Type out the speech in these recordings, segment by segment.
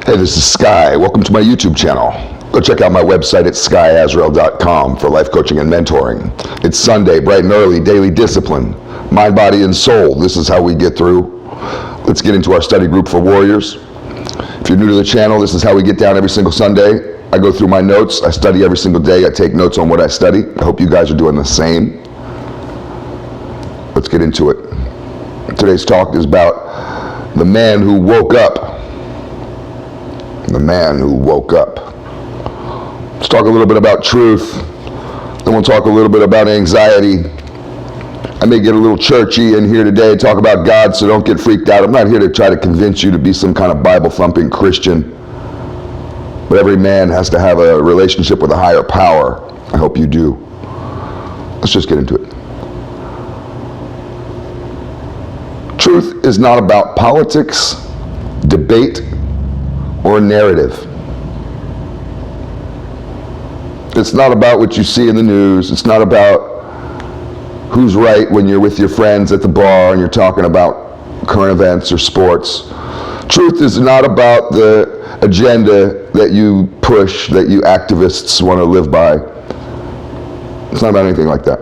Hey, this is Sky. Welcome to my YouTube channel. Go check out my website at skysworld.com for life coaching and mentoring. It's Sunday, bright and early, daily discipline. Mind, body, and soul. This is how we get through. Let's get into our study group for warriors. If you're new to the channel, this is how we get down every single Sunday. I go through my notes. I study every single day. I take notes on what I study. I hope you guys are doing the same. Let's get into it. Today's talk is about the man who woke up. The man who woke up. Let's talk a little bit about truth. Then we'll talk a little bit about anxiety. I may get a little churchy in here today, talk about God, so don't get freaked out. I'm not here to try to convince you to be some kind of Bible-thumping Christian. But every man has to have a relationship with a higher power. I hope you do. Let's just get into it. Truth is not about politics, debate, or narrative. It's not about what you see in the news. It's not about who's right when you're with your friends at the bar and you're talking about current events or sports. Truth is not about the agenda that you push, that you activists want to live by. It's not about anything like that.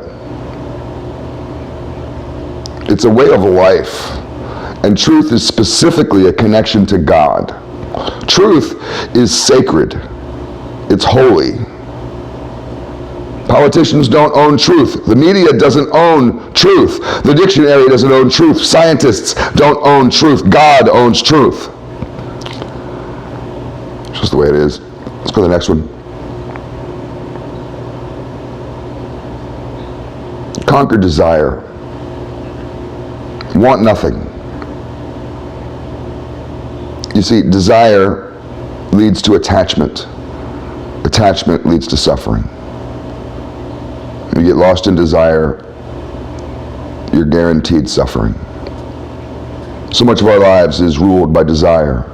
It's a way of life. And truth is specifically a connection to God. Truth is sacred. It's holy. Politicians don't own truth. The media doesn't own truth. The dictionary doesn't own truth. Scientists don't own truth. God owns truth. It's just the way it is. Let's go to the next one. Conquer desire. Want nothing. You see, desire leads to attachment. Attachment leads to suffering. When you get lost in desire, you're guaranteed suffering. So much of our lives is ruled by desire,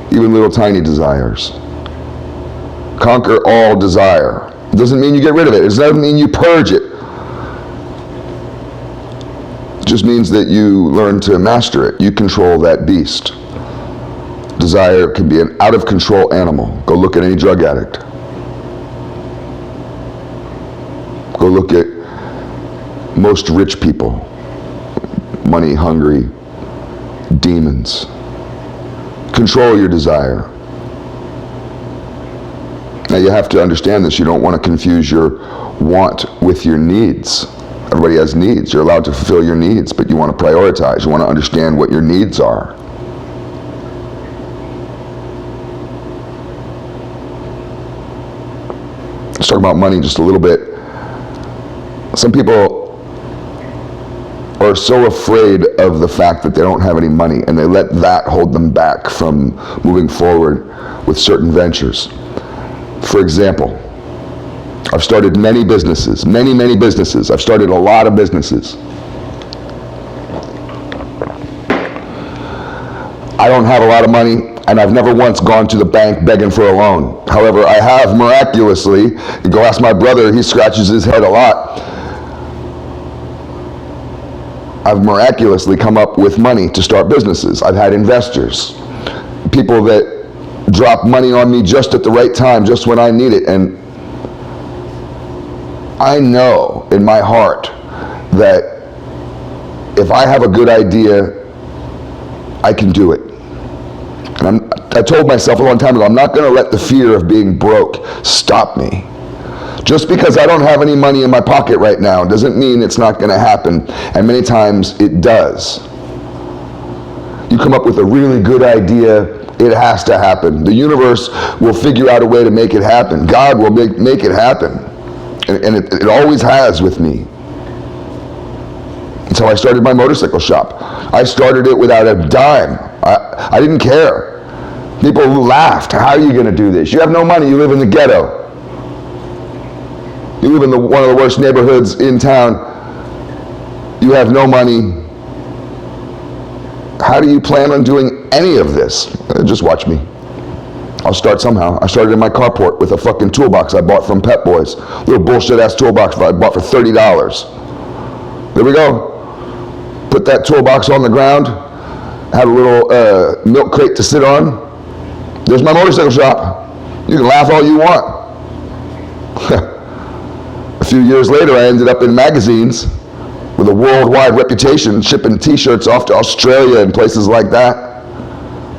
even little tiny desires. Conquer all desire. It doesn't mean you get rid of it. It doesn't mean you purge it. It just means that you learn to master it. You control that beast. Desire can be an out-of-control animal. Go look at any drug addict. Go look at most rich people. Money-hungry demons. Control your desire. Now you have to understand this. You don't want to confuse your want with your needs. Everybody has needs. You're allowed to fulfill your needs, but you want to prioritize. You want to understand what your needs are. Let's talk about money just a little bit. Some people are so afraid of the fact that they don't have any money, and they let that hold them back from moving forward with certain ventures. For example, I've started many businesses, many businesses. I've started a lot of businesses. I don't have a lot of money, and I've never once gone to the bank begging for a loan. However, I have miraculously, go ask my brother, he scratches his head a lot. I've miraculously come up with money to start businesses. I've had investors, people that drop money on me just at the right time, just when I need it. And I know in my heart that if I have a good idea, I can do it. And I told myself a long time ago, I'm not going to let the fear of being broke stop me. Just because I don't have any money in my pocket right now doesn't mean it's not going to happen. And many times it does. You come up with a really good idea, it has to happen. The universe will figure out a way to make it happen. God will make it happen. And it always has with me. That's how I started my motorcycle shop. I started it without a dime. I didn't care. People laughed. How are you going to do this? You have no money. You live in the ghetto. You live in one of the worst neighborhoods in town. You have no money. How do you plan on doing any of this? Just watch me. I'll start somehow. I started in my carport with a fucking toolbox I bought from Pep Boys. Little bullshit ass toolbox I bought for $30. There we go. Put that toolbox on the ground. Had a little milk crate to sit on. There's my motorcycle shop. You can laugh all you want. A few years later, I ended up in magazines with a worldwide reputation, shipping t-shirts off to Australia and places like that.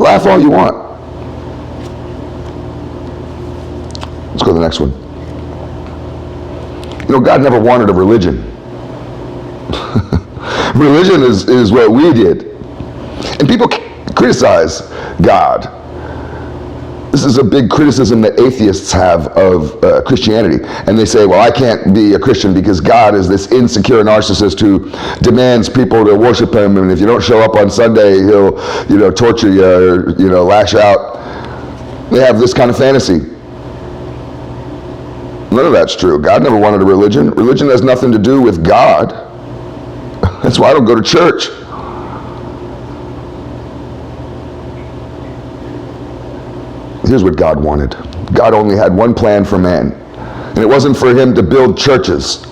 Laugh all you want. Let's go to the next one. You know, God never wanted a religion. Religion is what we did. And people criticize God. This is a big criticism that atheists have of Christianity. And they say, well, I can't be a Christian because God is this insecure narcissist who demands people to worship him, and if you don't show up on Sunday, he'll, torture you or, lash out. They have this kind of fantasy. None of that's true. God never wanted a religion. Religion has nothing to do with God. That's why I don't go to church. Here's what God wanted. God only had one plan for man. And it wasn't for him to build churches.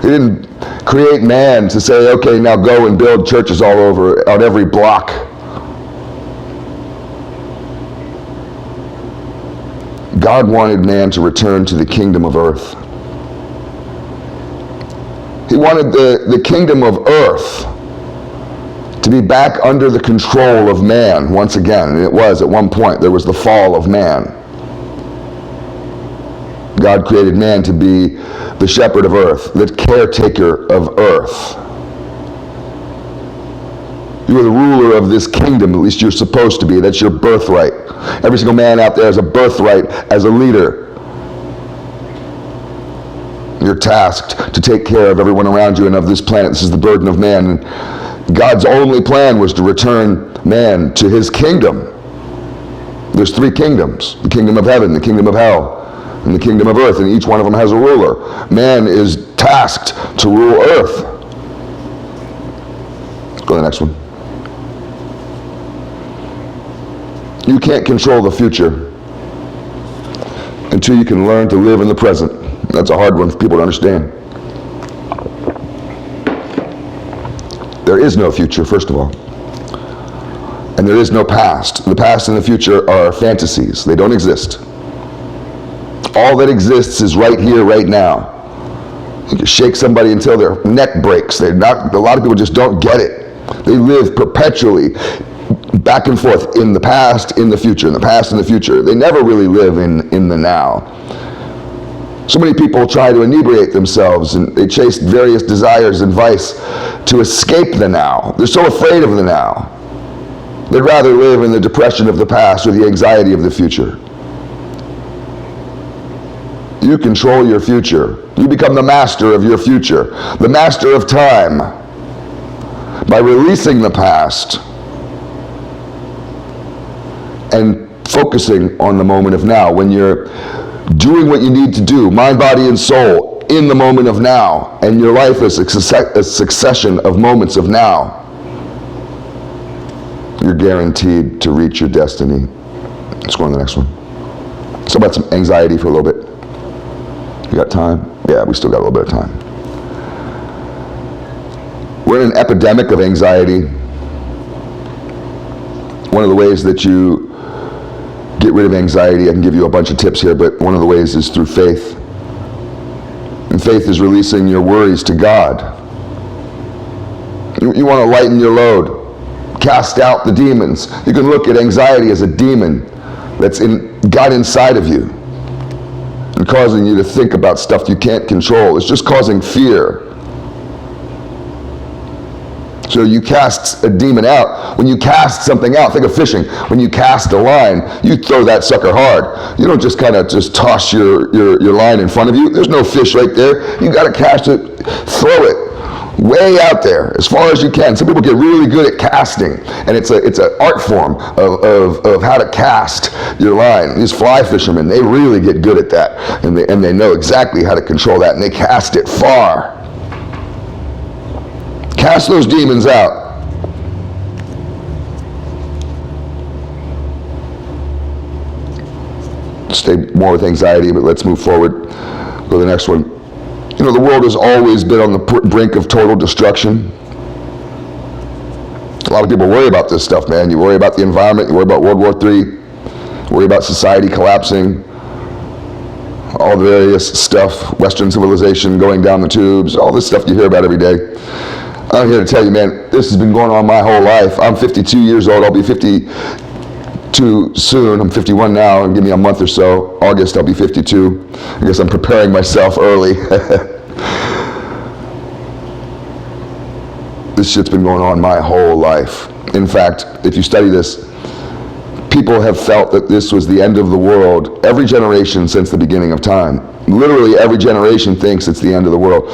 He didn't create man to say, okay, now go and build churches all over, on every block. God wanted man to return to the kingdom of earth. He wanted the kingdom of earth to be back under the control of man once again. And it was at one point. There was the fall of man. God created man to be the shepherd of earth, the caretaker of earth. You are the ruler of this kingdom, at least you're supposed to be. That's your birthright. Every single man out there has a birthright as a leader. You're tasked to take care of everyone around you and of this planet. This is the burden of man. God's only plan was to return man to his kingdom. There's three kingdoms: the kingdom of heaven, the kingdom of hell, and the kingdom of earth, and each one of them has a ruler. Man is tasked to rule earth. Let's go to the next one. You can't control the future until you can learn to live in the present. That's a hard one for people to understand. There is no future, first of all. And there is no past. The past and the future are fantasies. They don't exist. All that exists is right here, right now. You can shake somebody until their neck breaks. A lot of people just don't get it. They live perpetually back and forth in the past, in the future, in the past, in the future. They never really live in the now. So many people try to inebriate themselves, and they chase various desires and vice to escape the now. They're so afraid of the now. They'd rather live in the depression of the past or the anxiety of the future. You control your future. You become the master of your future, the master of time, by releasing the past and focusing on the moment of now. When you're doing what you need to do, mind, body, and soul, in the moment of now, and your life is a succession of moments of now, you're guaranteed to reach your destiny. Let's go on to the next one. So about some anxiety for a little bit. You got time? Yeah, we still got a little bit of time. We're in an epidemic of anxiety. One of the ways that you get rid of anxiety, I can give you a bunch of tips here, but one of the ways is through faith. And faith is releasing your worries to God. You want to lighten your load. Cast out the demons. You can look at anxiety as a demon that's got inside of you and causing you to think about stuff you can't control. It's just causing fear. So you cast a demon out. When you cast something out, think of fishing. When you cast a line, you throw that sucker hard. You don't just kind of just toss your line in front of you. There's no fish right there. You got to cast it, throw it way out there as far as you can. Some people get really good at casting, and it's an art form of how to cast your line. These fly fishermen, they really get good at that, and they know exactly how to control that, and they cast it far. Cast those demons out. Stay more with anxiety, but let's move forward. Go to the next one. You know, the world has always been on the brink of total destruction. A lot of people worry about this stuff, man. You worry about the environment, you worry about World War III, worry about society collapsing, all the various stuff, Western civilization going down the tubes, all this stuff you hear about every day. I'm here to tell you, man, this has been going on my whole life. I'm 52 years old. I'll be 52 soon. I'm 51 now, and give me a month or so. August, I'll be 52. I guess I'm preparing myself early. This shit's been going on my whole life. In fact, if you study this, people have felt that this was the end of the world every generation since the beginning of time. Literally every generation thinks it's the end of the world.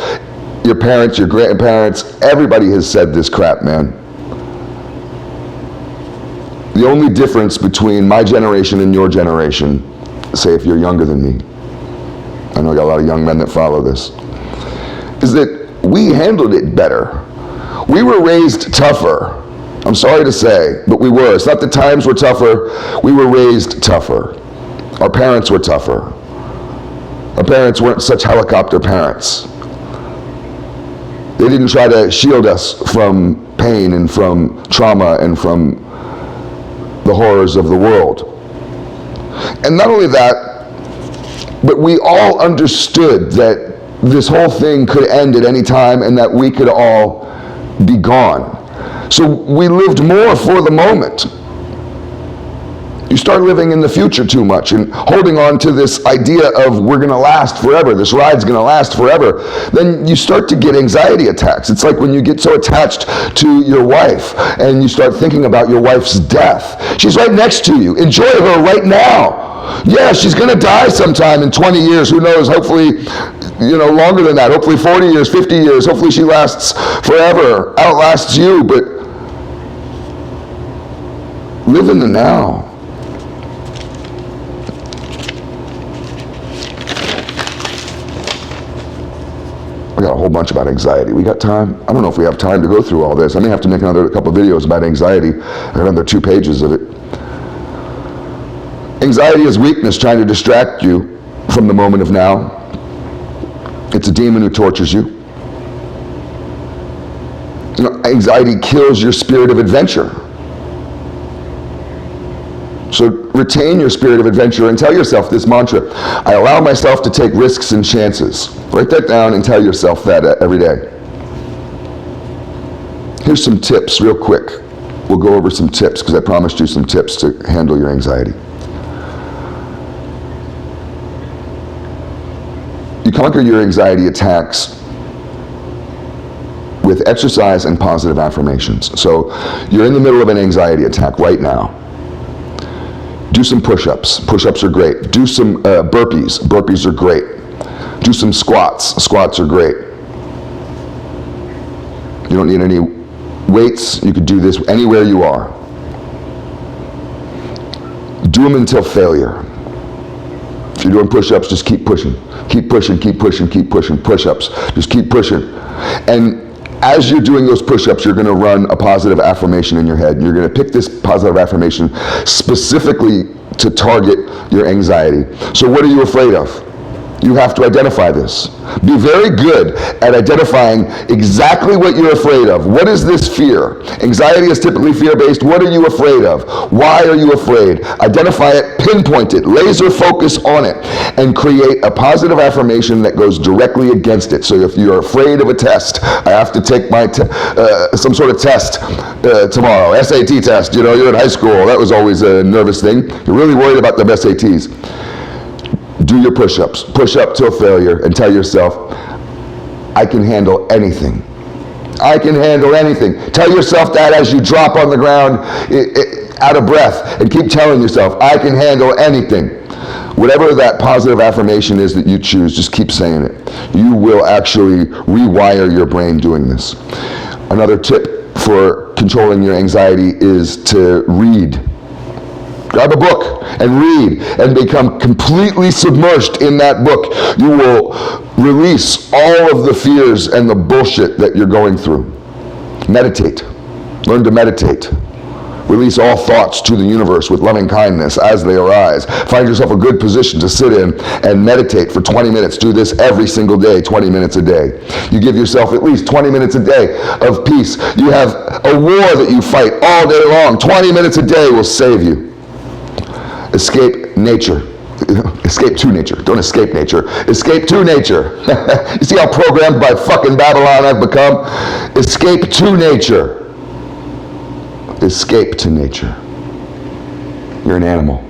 Your parents, your grandparents, everybody has said this crap, man. The only difference between my generation and your generation, say if you're younger than me, I know I got a lot of young men that follow this, is that we handled it better. We were raised tougher. I'm sorry to say, but we were. It's not that times were tougher. We were raised tougher. Our parents were tougher. Our parents weren't such helicopter parents. They didn't try to shield us from pain and from trauma and from the horrors of the world. And not only that, but we all understood that this whole thing could end at any time and that we could all be gone. So we lived more for the moment. You start living in the future too much and holding on to this idea of we're going to last forever, this ride's going to last forever, then you start to get anxiety attacks. It's like when you get so attached to your wife and you start thinking about your wife's death. She's right next to you. Enjoy her right now. Yeah, she's going to die sometime in 20 years. Who knows? Hopefully, longer than that. Hopefully 40 years, 50 years. Hopefully she lasts forever, outlasts you. But live in the now. I got a whole bunch about anxiety. We got time? I don't know if we have time to go through all this. I may have to make another couple videos about anxiety. I got another 2 pages of it. Anxiety is weakness trying to distract you from the moment of now. It's a demon who tortures you. Anxiety kills your spirit of adventure. So retain your spirit of adventure and tell yourself this mantra: I allow myself to take risks and chances. Write that down and tell yourself that every day. Here's some tips real quick. We'll go over some tips because I promised you some tips to handle your anxiety. You conquer your anxiety attacks with exercise and positive affirmations. So you're in the middle of an anxiety attack right now. Do some push-ups. Push-ups are great. Do some burpees. Burpees are great. Do some squats. Squats are great. You don't need any weights. You could do this anywhere you are. Do them until failure. If you're doing push-ups, just keep pushing. Keep pushing, keep pushing, keep pushing. Push-ups. Just keep pushing. And as you're doing those push-ups, you're going to run a positive affirmation in your head. You're going to pick this positive affirmation specifically to target your anxiety. So what are you afraid of? You have to identify this. Be very good at identifying exactly what you're afraid of. What is this fear? Anxiety is typically fear-based. What are you afraid of? Why are you afraid? Identify it, pinpoint it, laser focus on it, and create a positive affirmation that goes directly against it. So if you're afraid of a test, I have to take my some sort of test tomorrow, SAT test. You're in high school. That was always a nervous thing. You're really worried about the SATs. Do your push-ups. Push up till failure and tell yourself, I can handle anything. I can handle anything. Tell yourself that as you drop on the ground out of breath, and keep telling yourself, I can handle anything. Whatever that positive affirmation is that you choose, just keep saying it. You will actually rewire your brain doing this. Another tip for controlling your anxiety is to read. Grab a book and read and become completely submerged in that book. You will release all of the fears and the bullshit that you're going through. Meditate. Learn to meditate. Release all thoughts to the universe with loving kindness as they arise. Find yourself a good position to sit in and meditate for 20 minutes. Do this every single day, 20 minutes a day. You give yourself at least 20 minutes a day of peace. You have a war that you fight all day long. 20 minutes a day will save you. Escape nature. Escape to nature. Don't escape nature. Escape to nature. You see how programmed by fucking Babylon I've become? Escape to nature. Escape to nature. You're an animal.